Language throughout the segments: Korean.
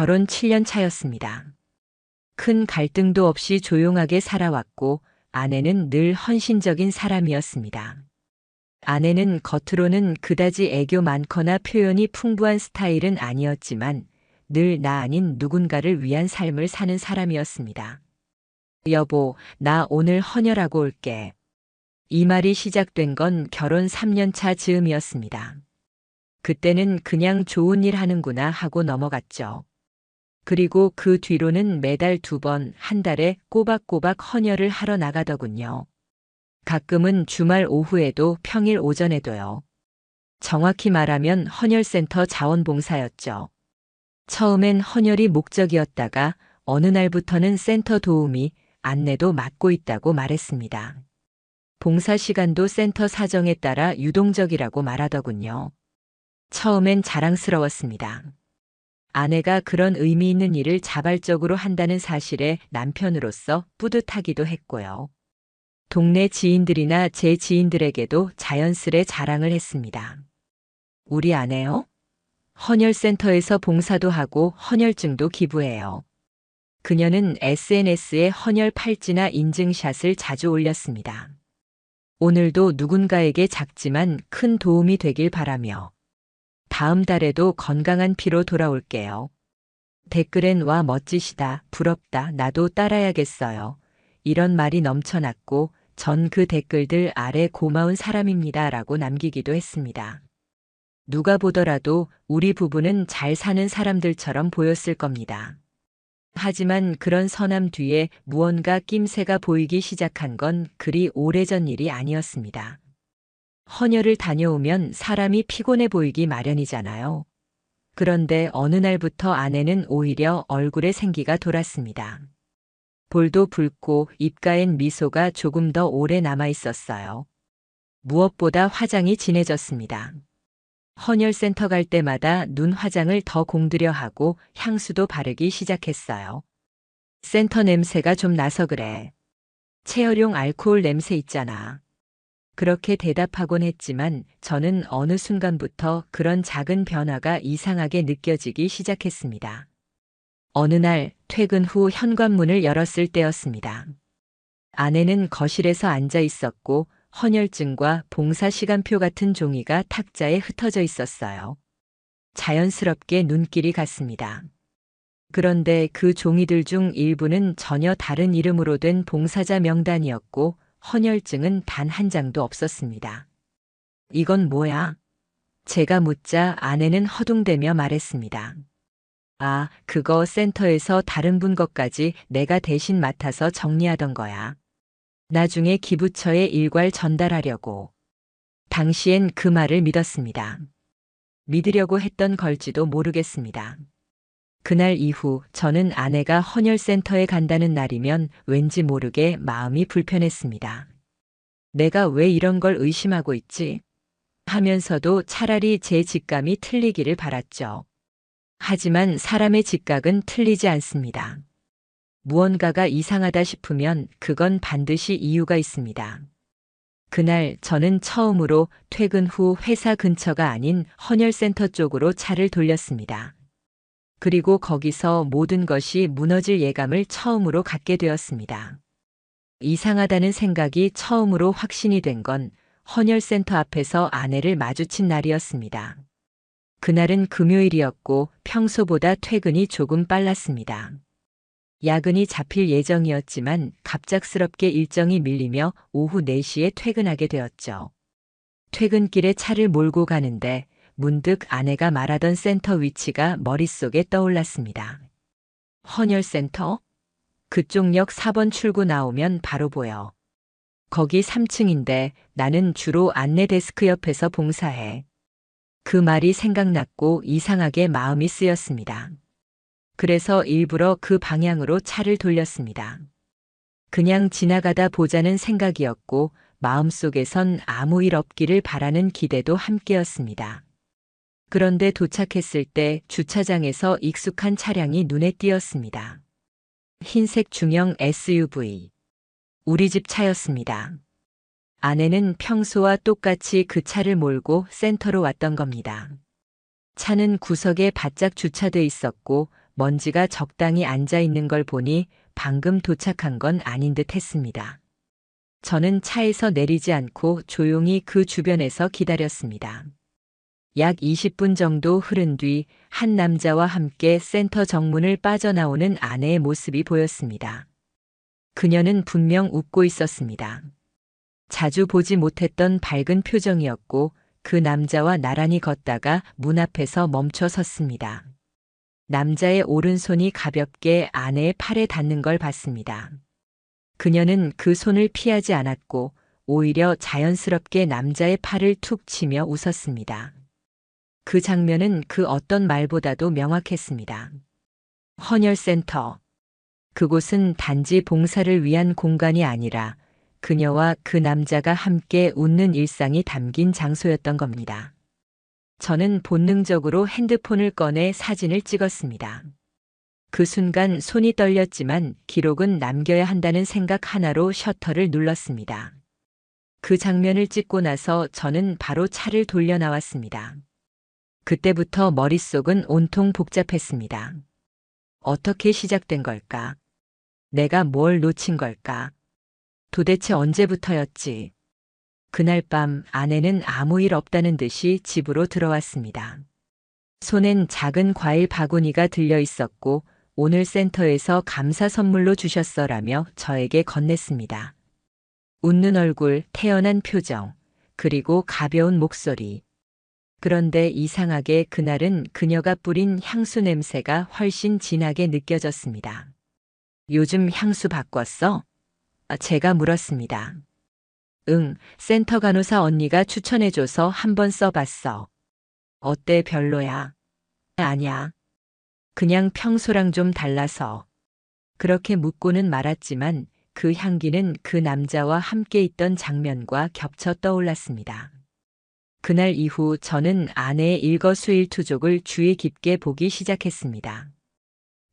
결혼 7년 차였습니다. 큰 갈등도 없이 조용하게 살아왔고 아내는 늘 헌신적인 사람이었습니다. 아내는 겉으로는 그다지 애교 많거나 표현이 풍부한 스타일은 아니었지만 늘 나 아닌 누군가를 위한 삶을 사는 사람이었습니다. 여보, 나 오늘 헌혈하고 올게. 이 말이 시작된 건 결혼 3년 차 즈음이었습니다. 그때는 그냥 좋은 일 하는구나 하고 넘어갔죠. 그리고 그 뒤로는 매달 2번, 한 달에 꼬박꼬박 헌혈을 하러 나가더군요. 가끔은 주말 오후에도 평일 오전에도요. 정확히 말하면 헌혈센터 자원봉사였죠. 처음엔 헌혈이 목적이었다가 어느 날부터는 센터 도우미, 안내도 맡고 있다고 말했습니다. 봉사 시간도 센터 사정에 따라 유동적이라고 말하더군요. 처음엔 자랑스러웠습니다. 아내가 그런 의미 있는 일을 자발적으로 한다는 사실에 남편으로서 뿌듯하기도 했고요. 동네 지인들이나 제 지인들에게도 자연스레 자랑을 했습니다. 우리 아내요? 헌혈센터에서 봉사도 하고 헌혈증도 기부해요. 그녀는 SNS에 헌혈 팔찌나 인증샷을 자주 올렸습니다. 오늘도 누군가에게 작지만 큰 도움이 되길 바라며 다음 달에도 건강한 피로 돌아올게요. 댓글엔 와 멋지시다, 부럽다, 나도 따라야겠어요. 이런 말이 넘쳐났고 전 그 댓글들 아래 고마운 사람입니다 라고 남기기도 했습니다. 누가 보더라도 우리 부부는 잘 사는 사람들처럼 보였을 겁니다. 하지만 그런 선함 뒤에 무언가 낌새가 보이기 시작한 건 그리 오래전 일이 아니었습니다. 헌혈을 다녀오면 사람이 피곤해 보이기 마련이잖아요. 그런데 어느 날부터 아내는 오히려 얼굴에 생기가 돌았습니다. 볼도 붉고 입가엔 미소가 조금 더 오래 남아 있었어요. 무엇보다 화장이 진해졌습니다. 헌혈센터 갈 때마다 눈 화장을 더 공들여 하고 향수도 바르기 시작했어요. 센터 냄새가 좀 나서 그래. 체열용 알코올 냄새 있잖아. 그렇게 대답하곤 했지만 저는 어느 순간부터 그런 작은 변화가 이상하게 느껴지기 시작했습니다. 어느 날 퇴근 후 현관문을 열었을 때였습니다. 아내는 거실에서 앉아 있었고 헌혈증과 봉사 시간표 같은 종이가 탁자에 흩어져 있었어요. 자연스럽게 눈길이 갔습니다. 그런데 그 종이들 중 일부는 전혀 다른 이름으로 된 봉사자 명단이었고 헌혈증은 단 한 장도 없었습니다. 이건 뭐야? 제가 묻자 아내는 허둥대며 말했습니다. 아, 그거 센터에서 다른 분 것까지 내가 대신 맡아서 정리하던 거야. 나중에 기부처에 일괄 전달하려고. 당시엔 그 말을 믿었습니다. 믿으려고 했던 걸지도 모르겠습니다. 그날 이후 저는 아내가 헌혈센터에 간다는 날이면 왠지 모르게 마음이 불편했습니다. 내가 왜 이런 걸 의심하고 있지? 하면서도 차라리 제 직감이 틀리기를 바랐죠. 하지만 사람의 직각은 틀리지 않습니다. 무언가가 이상하다 싶으면 그건 반드시 이유가 있습니다. 그날 저는 처음으로 퇴근 후 회사 근처가 아닌 헌혈센터 쪽으로 차를 돌렸습니다. 그리고 거기서 모든 것이 무너질 예감을 처음으로 갖게 되었습니다. 이상하다는 생각이 처음으로 확신이 된 건 헌혈센터 앞에서 아내를 마주친 날이었습니다. 그날은 금요일이었고 평소보다 퇴근이 조금 빨랐습니다. 야근이 잡힐 예정이었지만 갑작스럽게 일정이 밀리며 오후 4시에 퇴근하게 되었죠. 퇴근길에 차를 몰고 가는데 문득 아내가 말하던 센터 위치가 머릿속에 떠올랐습니다. 헌혈센터? 그쪽 역 4번 출구 나오면 바로 보여. 거기 3층인데 나는 주로 안내 데스크 옆에서 봉사해. 그 말이 생각났고 이상하게 마음이 쓰였습니다. 그래서 일부러 그 방향으로 차를 돌렸습니다. 그냥 지나가다 보자는 생각이었고 마음속에선 아무 일 없기를 바라는 기대도 함께였습니다. 그런데 도착했을 때 주차장에서 익숙한 차량이 눈에 띄었습니다. 흰색 중형 SUV. 우리 집 차였습니다. 아내는 평소와 똑같이 그 차를 몰고 센터로 왔던 겁니다. 차는 구석에 바짝 주차돼 있었고 먼지가 적당히 앉아 있는 걸 보니 방금 도착한 건 아닌 듯 했습니다. 저는 차에서 내리지 않고 조용히 그 주변에서 기다렸습니다. 약 20분 정도 흐른 뒤 한 남자와 함께 센터 정문을 빠져나오는 아내의 모습이 보였습니다. 그녀는 분명 웃고 있었습니다. 자주 보지 못했던 밝은 표정이었고 그 남자와 나란히 걷다가 문 앞에서 멈춰 섰습니다. 남자의 오른손이 가볍게 아내의 팔에 닿는 걸 봤습니다. 그녀는 그 손을 피하지 않았고 오히려 자연스럽게 남자의 팔을 툭 치며 웃었습니다. 그 장면은 그 어떤 말보다도 명확했습니다. 헌혈센터. 그곳은 단지 봉사를 위한 공간이 아니라 그녀와 그 남자가 함께 웃는 일상이 담긴 장소였던 겁니다. 저는 본능적으로 핸드폰을 꺼내 사진을 찍었습니다. 그 순간 손이 떨렸지만 기록은 남겨야 한다는 생각 하나로 셔터를 눌렀습니다. 그 장면을 찍고 나서 저는 바로 차를 돌려 나왔습니다. 그때부터 머릿속은 온통 복잡했습니다. 어떻게 시작된 걸까? 내가 뭘 놓친 걸까? 도대체 언제부터였지? 그날 밤 아내는 아무 일 없다는 듯이 집으로 들어왔습니다. 손엔 작은 과일 바구니가 들려 있었고 오늘 센터에서 감사 선물로 주셨어라며 저에게 건넸습니다. 웃는 얼굴, 태연한 표정, 그리고 가벼운 목소리. 그런데 이상하게 그날은 그녀가 뿌린 향수 냄새가 훨씬 진하게 느껴졌습니다. 요즘 향수 바꿨어? 제가 물었습니다. 응, 센터 간호사 언니가 추천해줘서 한번 써봤어. 어때, 별로야? 아니야. 그냥 평소랑 좀 달라서. 그렇게 묻고는 말았지만 그 향기는 그 남자와 함께 있던 장면과 겹쳐 떠올랐습니다. 그날 이후 저는 아내의 일거수일투족을 주의 깊게 보기 시작했습니다.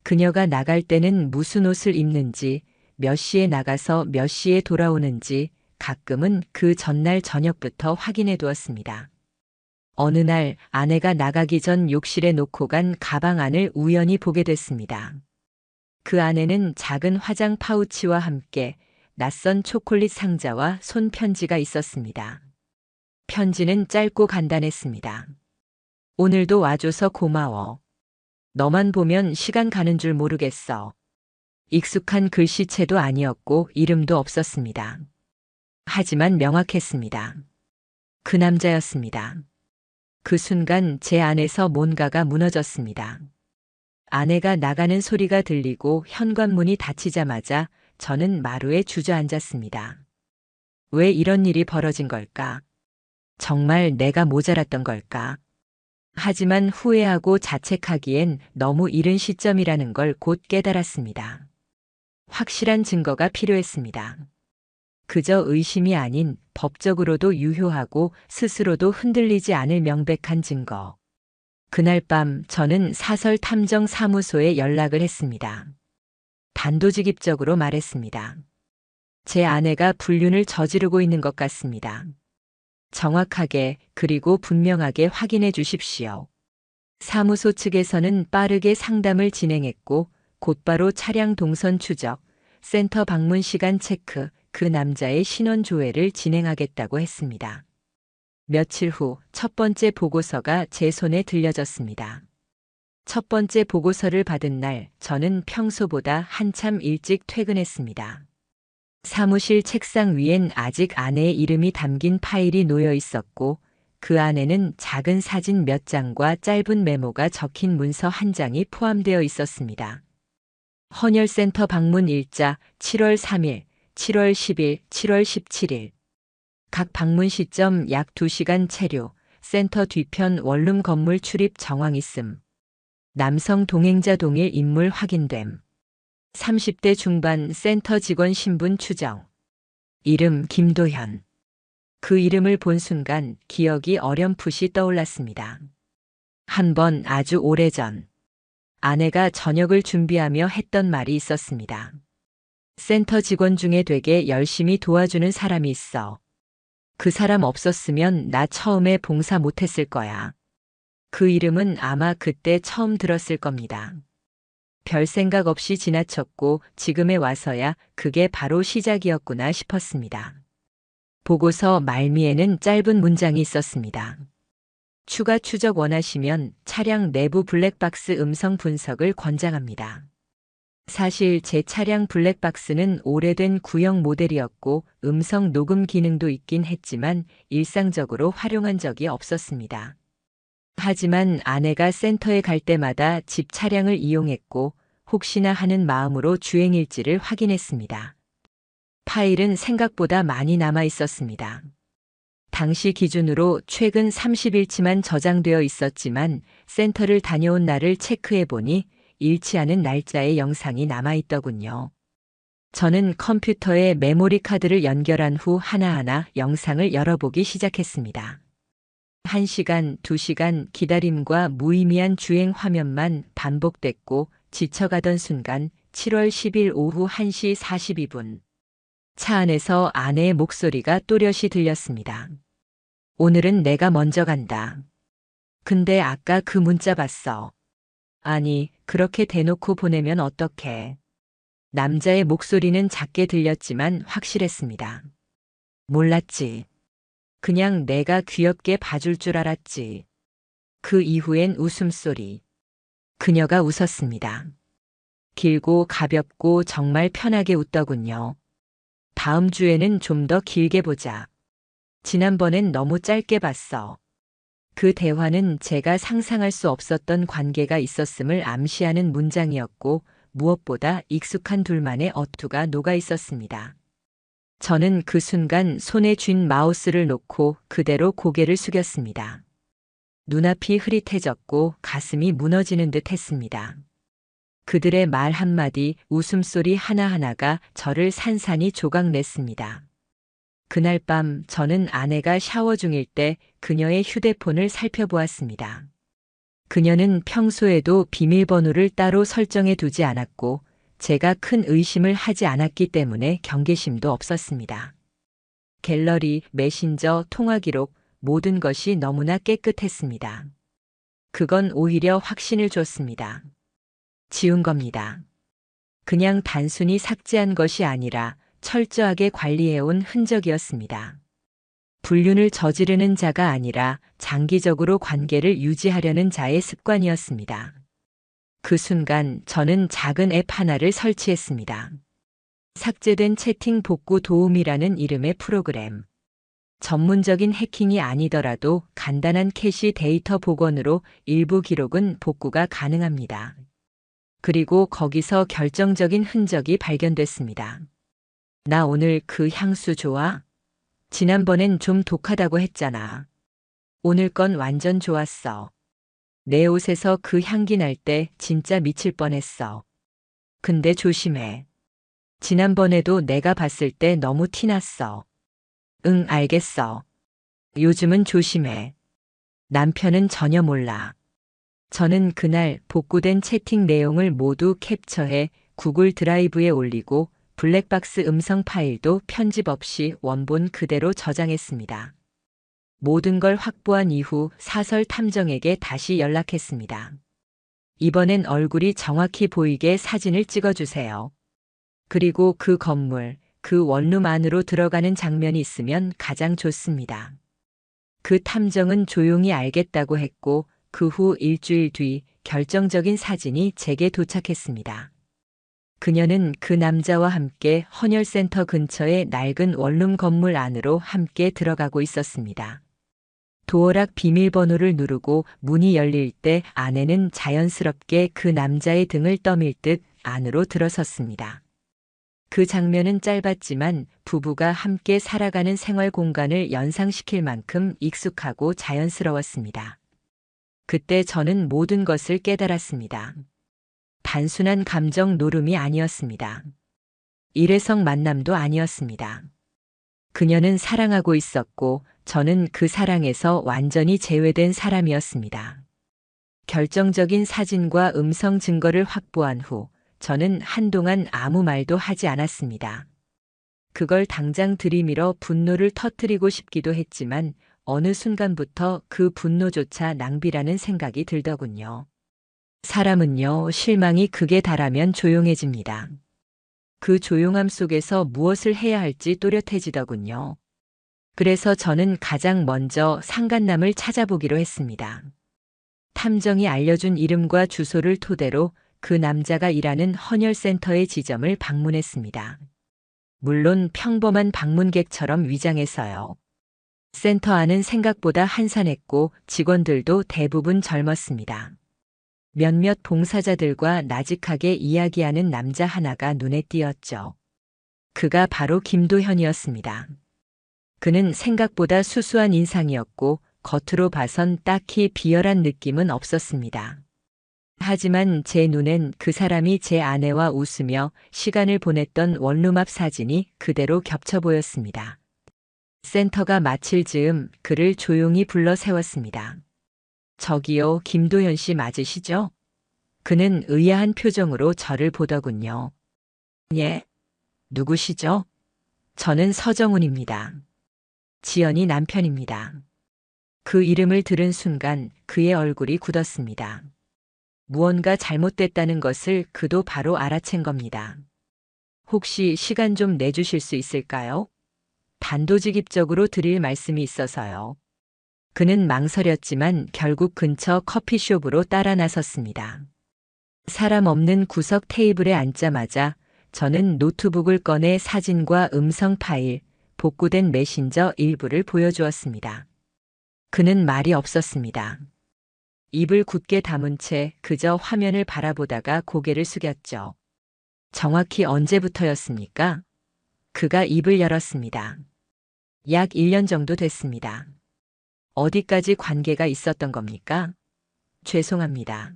그녀가 나갈 때는 무슨 옷을 입는지, 몇 시에 나가서 몇 시에 돌아오는지 가끔은 그 전날 저녁부터 확인해 두었습니다. 어느 날 아내가 나가기 전 욕실에 놓고 간 가방 안을 우연히 보게 됐습니다. 그 안에는 작은 화장 파우치와 함께 낯선 초콜릿 상자와 손편지가 있었습니다. 편지는 짧고 간단했습니다. 오늘도 와줘서 고마워. 너만 보면 시간 가는 줄 모르겠어. 익숙한 글씨체도 아니었고 이름도 없었습니다. 하지만 명확했습니다. 그 남자였습니다. 그 순간 제 안에서 뭔가가 무너졌습니다. 아내가 나가는 소리가 들리고 현관문이 닫히자마자 저는 마루에 주저앉았습니다. 왜 이런 일이 벌어진 걸까? 정말 내가 모자랐던 걸까? 하지만 후회하고 자책하기엔 너무 이른 시점이라는 걸 곧 깨달았습니다. 확실한 증거가 필요했습니다. 그저 의심이 아닌 법적으로도 유효하고 스스로도 흔들리지 않을 명백한 증거. 그날 밤 저는 사설탐정사무소에 연락을 했습니다. 단도직입적으로 말했습니다. 제 아내가 불륜을 저지르고 있는 것 같습니다. 정확하게 그리고 분명하게 확인해 주십시오. 사무소 측에서는 빠르게 상담을 진행했고 곧바로 차량 동선 추적, 센터 방문 시간 체크, 그 남자의 신원 조회를 진행하겠다고 했습니다. 며칠 후 첫 번째 보고서가 제 손에 들려졌습니다. 첫 번째 보고서를 받은 날 저는 평소보다 한참 일찍 퇴근했습니다. 사무실 책상 위엔 아직 아내의 이름이 담긴 파일이 놓여 있었고 그 안에는 작은 사진 몇 장과 짧은 메모가 적힌 문서 한 장이 포함되어 있었습니다. 헌혈센터 방문 일자 7월 3일, 7월 10일, 7월 17일. 각 방문 시점 약 2시간 체류, 센터 뒤편 원룸 건물 출입 정황 있음. 남성 동행자 동일 인물 확인됨. 30대 중반 센터 직원 신분 추정. 이름 김도현. 그 이름을 본 순간 기억이 어렴풋이 떠올랐습니다. 한 번 아주 오래전 아내가 저녁을 준비하며 했던 말이 있었습니다. 센터 직원 중에 되게 열심히 도와주는 사람이 있어. 그 사람 없었으면 나 처음에 봉사 못했을 거야. 그 이름은 아마 그때 처음 들었을 겁니다. 별 생각 없이 지나쳤고 지금에 와서야 그게 바로 시작이었구나 싶었습니다. 보고서 말미에는 짧은 문장이 있었습니다. 추가 추적 원하시면 차량 내부 블랙박스 음성 분석을 권장합니다. 사실 제 차량 블랙박스는 오래된 구형 모델이었고 음성 녹음 기능도 있긴 했지만 일상적으로 활용한 적이 없었습니다. 하지만 아내가 센터에 갈 때마다 집 차량을 이용했고 혹시나 하는 마음으로 주행일지를 확인했습니다. 파일은 생각보다 많이 남아 있었습니다. 당시 기준으로 최근 30일치만 저장되어 있었지만 센터를 다녀온 날을 체크해 보니 일치하는 날짜의 영상이 남아 있더군요. 저는 컴퓨터에 메모리 카드를 연결한 후 하나하나 영상을 열어보기 시작했습니다. 1시간, 2시간 기다림과 무의미한 주행 화면만 반복됐고 지쳐가던 순간 7월 10일 오후 1시 42분. 차 안에서 아내의 목소리가 또렷이 들렸습니다. 오늘은 내가 먼저 간다. 근데 아까 그 문자 봤어. 아니, 그렇게 대놓고 보내면 어떡해. 남자의 목소리는 작게 들렸지만 확실했습니다. 몰랐지. 그냥 내가 귀엽게 봐줄 줄 알았지. 그 이후엔 웃음소리. 그녀가 웃었습니다. 길고 가볍고 정말 편하게 웃더군요. 다음 주에는 좀 더 길게 보자. 지난번엔 너무 짧게 봤어. 그 대화는 제가 상상할 수 없었던 관계가 있었음을 암시하는 문장이었고 무엇보다 익숙한 둘만의 어투가 녹아 있었습니다. 저는 그 순간 손에 쥔 마우스를 놓고 그대로 고개를 숙였습니다. 눈앞이 흐릿해졌고 가슴이 무너지는 듯 했습니다. 그들의 말 한마디, 웃음소리 하나하나가 저를 산산이 조각냈습니다. 그날 밤 저는 아내가 샤워 중일 때 그녀의 휴대폰을 살펴보았습니다. 그녀는 평소에도 비밀번호를 따로 설정해 두지 않았고 제가 큰 의심을 하지 않았기 때문에 경계심도 없었습니다. 갤러리, 메신저, 통화 기록 모든 것이 너무나 깨끗했습니다. 그건 오히려 확신을 줬습니다. 지운 겁니다. 그냥 단순히 삭제한 것이 아니라 철저하게 관리해온 흔적이었습니다. 불륜을 저지르는 자가 아니라 장기적으로 관계를 유지하려는 자의 습관이었습니다. 그 순간 저는 작은 앱 하나를 설치했습니다. 삭제된 채팅 복구 도움이라는 이름의 프로그램. 전문적인 해킹이 아니더라도 간단한 캐시 데이터 복원으로 일부 기록은 복구가 가능합니다. 그리고 거기서 결정적인 흔적이 발견됐습니다. 나 오늘 그 향수 좋아? 지난번엔 좀 독하다고 했잖아. 오늘 건 완전 좋았어. 내 옷에서 그 향기 날 때 진짜 미칠 뻔했어. 근데 조심해. 지난번에도 내가 봤을 때 너무 티났어. 응, 알겠어. 요즘은 조심해. 남편은 전혀 몰라. 저는 그날 복구된 채팅 내용을 모두 캡처해 구글 드라이브에 올리고 블랙박스 음성 파일도 편집 없이 원본 그대로 저장했습니다. 모든 걸 확보한 이후 사설 탐정에게 다시 연락했습니다. 이번엔 얼굴이 정확히 보이게 사진을 찍어주세요. 그리고 그 건물, 그 원룸 안으로 들어가는 장면이 있으면 가장 좋습니다. 그 탐정은 조용히 알겠다고 했고 그 후 일주일 뒤 결정적인 사진이 제게 도착했습니다. 그녀는 그 남자와 함께 헌혈센터 근처의 낡은 원룸 건물 안으로 함께 들어가고 있었습니다. 도어락 비밀번호를 누르고 문이 열릴 때 아내는 자연스럽게 그 남자의 등을 떠밀 듯 안으로 들어섰습니다. 그 장면은 짧았지만 부부가 함께 살아가는 생활 공간을 연상시킬 만큼 익숙하고 자연스러웠습니다. 그때 저는 모든 것을 깨달았습니다. 단순한 감정 노름이 아니었습니다. 일회성 만남도 아니었습니다. 그녀는 사랑하고 있었고 저는 그 사랑에서 완전히 제외된 사람이었습니다. 결정적인 사진과 음성 증거를 확보한 후 저는 한동안 아무 말도 하지 않았습니다. 그걸 당장 들이밀어 분노를 터뜨리고 싶기도 했지만 어느 순간부터 그 분노조차 낭비라는 생각이 들더군요. 사람은요, 실망이 극에 달하면 조용해집니다. 그 조용함 속에서 무엇을 해야 할지 또렷해지더군요. 그래서 저는 가장 먼저 상간남을 찾아보기로 했습니다. 탐정이 알려준 이름과 주소를 토대로 그 남자가 일하는 헌혈센터의 지점을 방문했습니다. 물론 평범한 방문객처럼 위장해서요. 센터 안은 생각보다 한산했고 직원들도 대부분 젊었습니다. 몇몇 봉사자들과 나직하게 이야기하는 남자 하나가 눈에 띄었죠. 그가 바로 김도현이었습니다. 그는 생각보다 수수한 인상이었고 겉으로 봐선 딱히 비열한 느낌은 없었습니다. 하지만 제 눈엔 그 사람이 제 아내와 웃으며 시간을 보냈던 원룸 앞 사진이 그대로 겹쳐 보였습니다. 센터가 마칠 즈음 그를 조용히 불러 세웠습니다. 저기요, 김도현 씨 맞으시죠? 그는 의아한 표정으로 저를 보더군요. 예, 누구시죠? 저는 서정훈입니다. 지연이 남편입니다. 그 이름을 들은 순간 그의 얼굴이 굳었습니다. 무언가 잘못됐다는 것을 그도 바로 알아챈 겁니다. 혹시 시간 좀 내주실 수 있을까요? 단도직입적으로 드릴 말씀이 있어서요. 그는 망설였지만 결국 근처 커피숍으로 따라 나섰습니다. 사람 없는 구석 테이블에 앉자마자 저는 노트북을 꺼내 사진과 음성 파일, 복구된 메신저 일부를 보여주었습니다. 그는 말이 없었습니다. 입을 굳게 다문 채 그저 화면을 바라보다가 고개를 숙였죠. 정확히 언제부터였습니까? 그가 입을 열었습니다. 약 1년 정도 됐습니다. 어디까지 관계가 있었던 겁니까? 죄송합니다.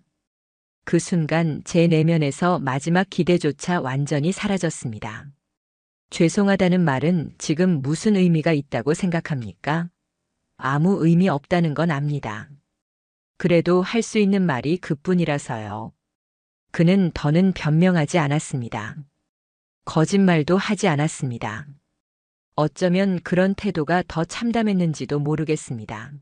그 순간 제 내면에서 마지막 기대조차 완전히 사라졌습니다. 죄송하다는 말은 지금 무슨 의미가 있다고 생각합니까? 아무 의미 없다는 건 압니다. 그래도 할 수 있는 말이 그뿐이라서요. 그는 더는 변명하지 않았습니다. 거짓말도 하지 않았습니다. 어쩌면 그런 태도가 더 참담했는지도 모르겠습니다.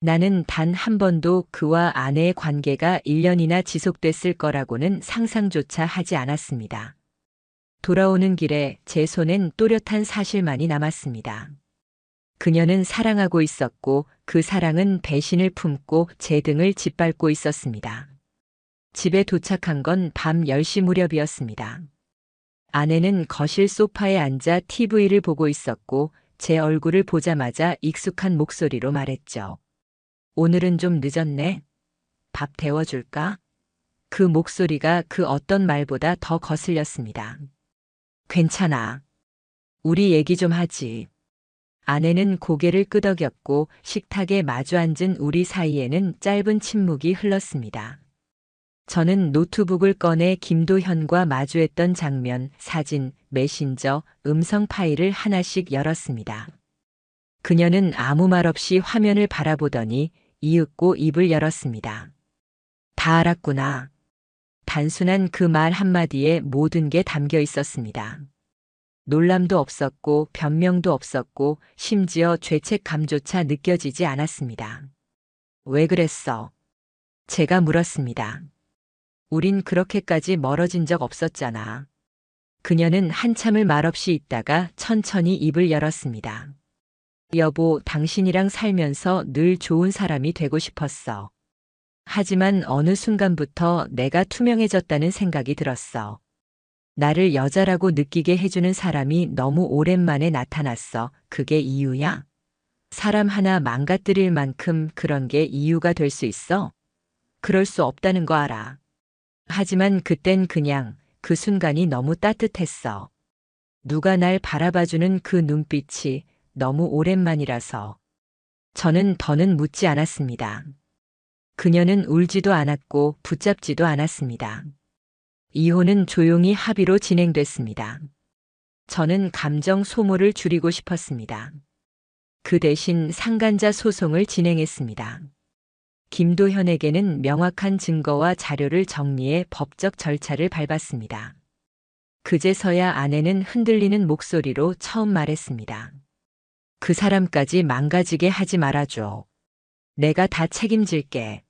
나는 단 한 번도 그와 아내의 관계가 1년이나 지속됐을 거라고는 상상조차 하지 않았습니다. 돌아오는 길에 제 손엔 또렷한 사실만이 남았습니다. 그녀는 사랑하고 있었고 그 사랑은 배신을 품고 제 등을 짓밟고 있었습니다. 집에 도착한 건 밤 10시 무렵이었습니다. 아내는 거실 소파에 앉아 TV를 보고 있었고 제 얼굴을 보자마자 익숙한 목소리로 말했죠. 오늘은 좀 늦었네. 밥 데워줄까? 그 목소리가 그 어떤 말보다 더 거슬렸습니다. 괜찮아. 우리 얘기 좀 하지. 아내는 고개를 끄덕였고 식탁에 마주 앉은 우리 사이에는 짧은 침묵이 흘렀습니다. 저는 노트북을 꺼내 김도현과 마주했던 장면, 사진, 메신저, 음성 파일을 하나씩 열었습니다. 그녀는 아무 말 없이 화면을 바라보더니 이윽고 입을 열었습니다. 다 알았구나. 단순한 그 말 한마디에 모든 게 담겨 있었습니다. 놀람도 없었고 변명도 없었고 심지어 죄책감조차 느껴지지 않았습니다. 왜 그랬어? 제가 물었습니다. 우린 그렇게까지 멀어진 적 없었잖아. 그녀는 한참을 말없이 있다가 천천히 입을 열었습니다. 여보, 당신이랑 살면서 늘 좋은 사람이 되고 싶었어. 하지만 어느 순간부터 내가 투명해졌다는 생각이 들었어. 나를 여자라고 느끼게 해주는 사람이 너무 오랜만에 나타났어. 그게 이유야? 사람 하나 망가뜨릴 만큼 그런 게 이유가 될 수 있어? 그럴 수 없다는 거 알아. 하지만 그땐 그냥 그 순간이 너무 따뜻했어. 누가 날 바라봐주는 그 눈빛이 너무 오랜만이라서. 저는 더는 묻지 않았습니다. 그녀는 울지도 않았고 붙잡지도 않았습니다. 이혼은 조용히 합의로 진행됐습니다. 저는 감정 소모를 줄이고 싶었습니다. 그 대신 상간자 소송을 진행했습니다. 김도현에게는 명확한 증거와 자료를 정리해 법적 절차를 밟았습니다. 그제서야 아내는 흔들리는 목소리로 처음 말했습니다. 그 사람까지 망가지게 하지 말아줘. 내가 다 책임질게.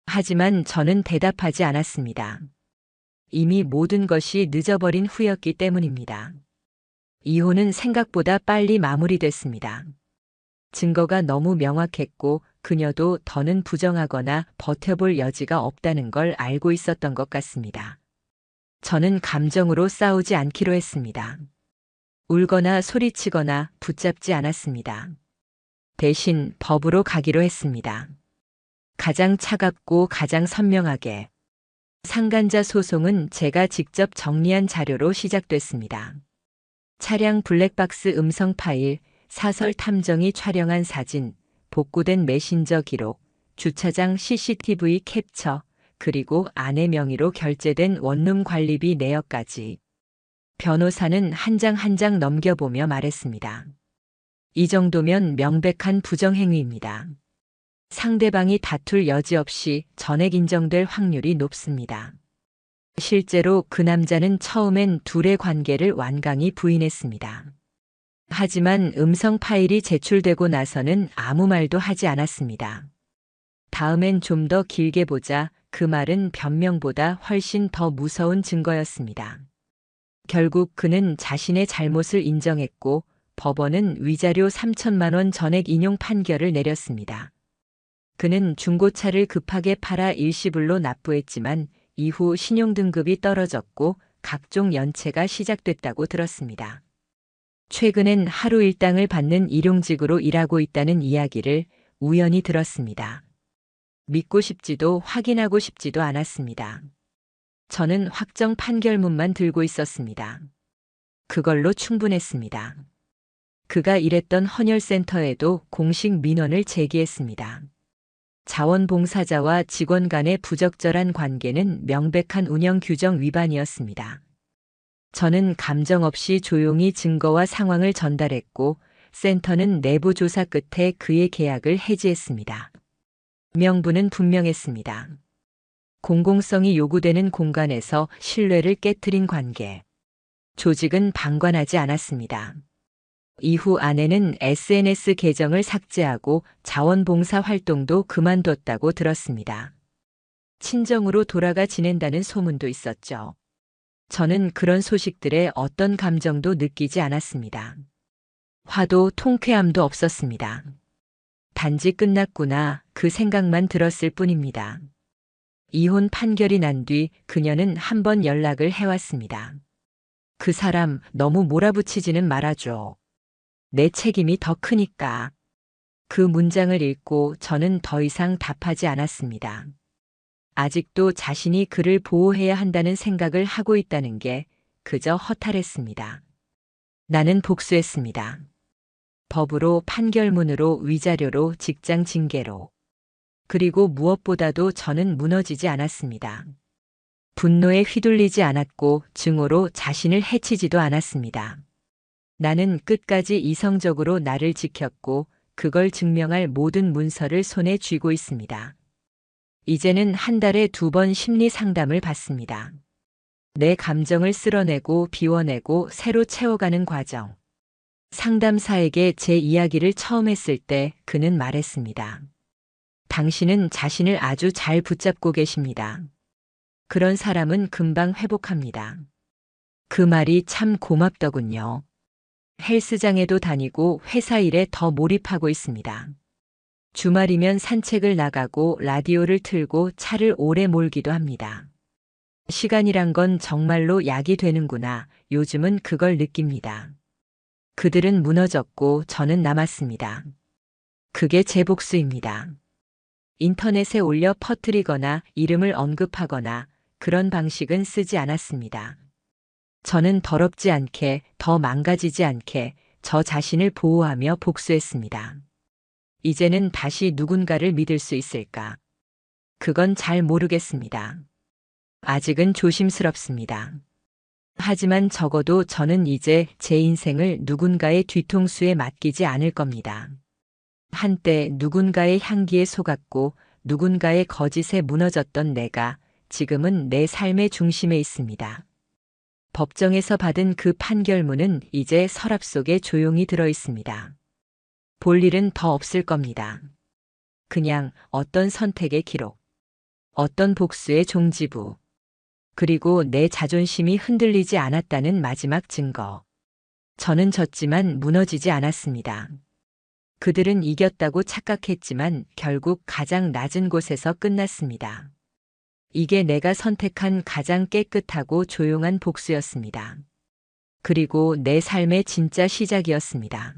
하지만 저는 대답하지 않았습니다. 이미 모든 것이 늦어버린 후였기 때문입니다. 이혼은 생각보다 빨리 마무리됐습니다. 증거가 너무 명확했고 그녀도 더는 부정하거나 버텨볼 여지가 없다는 걸 알고 있었던 것 같습니다. 저는 감정으로 싸우지 않기로 했습니다. 울거나 소리치거나 붙잡지 않았습니다. 대신 법으로 가기로 했습니다. 가장 차갑고 가장 선명하게. 상간자 소송은 제가 직접 정리한 자료로 시작됐습니다. 차량 블랙박스 음성 파일, 사설 탐정이 촬영한 사진, 복구된 메신저 기록, 주차장 CCTV 캡처, 그리고 아내 명의로 결제된 원룸 관리비 내역까지. 변호사는 한 장 한 장 넘겨보며 말했습니다. 이 정도면 명백한 부정행위입니다. 상대방이 다툴 여지 없이 전액 인정될 확률이 높습니다. 실제로 그 남자는 처음엔 둘의 관계를 완강히 부인했습니다. 하지만 음성 파일이 제출되고 나서는 아무 말도 하지 않았습니다. 다음엔 좀 더 길게 보자. 그 말은 변명보다 훨씬 더 무서운 증거였습니다. 결국 그는 자신의 잘못을 인정했고 법원은 위자료 3천만 원 전액 인용 판결을 내렸습니다. 그는 중고차를 급하게 팔아 일시불로 납부했지만 이후 신용등급이 떨어졌고 각종 연체가 시작됐다고 들었습니다. 최근엔 하루 일당을 받는 일용직으로 일하고 있다는 이야기를 우연히 들었습니다. 믿고 싶지도 확인하고 싶지도 않았습니다. 저는 확정 판결문만 들고 있었습니다. 그걸로 충분했습니다. 그가 일했던 헌혈센터에도 공식 민원을 제기했습니다. 자원봉사자와 직원 간의 부적절한 관계는 명백한 운영 규정 위반이었습니다. 저는 감정 없이 조용히 증거와 상황을 전달했고 센터는 내부 조사 끝에 그의 계약을 해지했습니다. 명분은 분명했습니다. 공공성이 요구되는 공간에서 신뢰를 깨트린 관계. 조직은 방관하지 않았습니다. 이후 아내는 SNS 계정을 삭제하고 자원봉사 활동도 그만뒀다고 들었습니다. 친정으로 돌아가 지낸다는 소문도 있었죠. 저는 그런 소식들에 어떤 감정도 느끼지 않았습니다. 화도 통쾌함도 없었습니다. 단지 끝났구나 그 생각만 들었을 뿐입니다. 이혼 판결이 난 뒤 그녀는 한 번 연락을 해왔습니다. 그 사람 너무 몰아붙이지는 말아줘. 내 책임이 더 크니까. 그 문장을 읽고 저는 더 이상 답하지 않았습니다. 아직도 자신이 그를 보호해야 한다는 생각을 하고 있다는 게 그저 허탈했습니다. 나는 복수했습니다. 법으로, 판결문으로, 위자료로, 직장 징계로. 그리고 무엇보다도 저는 무너지지 않았습니다. 분노에 휘둘리지 않았고 증오로 자신을 해치지도 않았습니다. 나는 끝까지 이성적으로 나를 지켰고 그걸 증명할 모든 문서를 손에 쥐고 있습니다. 이제는 한 달에 2번 심리 상담을 받습니다. 내 감정을 쓸어내고 비워내고 새로 채워가는 과정. 상담사에게 제 이야기를 처음 했을 때 그는 말했습니다. 당신은 자신을 아주 잘 붙잡고 계십니다. 그런 사람은 금방 회복합니다. 그 말이 참 고맙더군요. 헬스장에도 다니고 회사 일에 더 몰입하고 있습니다. 주말이면 산책을 나가고 라디오를 틀고 차를 오래 몰기도 합니다. 시간이란 건 정말로 약이 되는구나. 요즘은 그걸 느낍니다. 그들은 무너졌고 저는 남았습니다. 그게 제 복수입니다. 인터넷에 올려 퍼뜨리거나 이름을 언급하거나 그런 방식은 쓰지 않았습니다. 저는 더럽지 않게, 더 망가지지 않게 저 자신을 보호하며 복수했습니다. 이제는 다시 누군가를 믿을 수 있을까? 그건 잘 모르겠습니다. 아직은 조심스럽습니다. 하지만 적어도 저는 이제 제 인생을 누군가의 뒤통수에 맡기지 않을 겁니다. 한때 누군가의 향기에 속았고 누군가의 거짓에 무너졌던 내가 지금은 내 삶의 중심에 있습니다. 법정에서 받은 그 판결문은 이제 서랍 속에 조용히 들어 있습니다. 볼 일은 더 없을 겁니다. 그냥 어떤 선택의 기록. 어떤 복수의 종지부. 그리고 내 자존심이 흔들리지 않았다는 마지막 증거. 저는 졌지만 무너지지 않았습니다. 그들은 이겼다고 착각했지만 결국 가장 낮은 곳에서 끝났습니다. 이게 내가 선택한 가장 깨끗하고 조용한 복수였습니다. 그리고 내 삶의 진짜 시작이었습니다.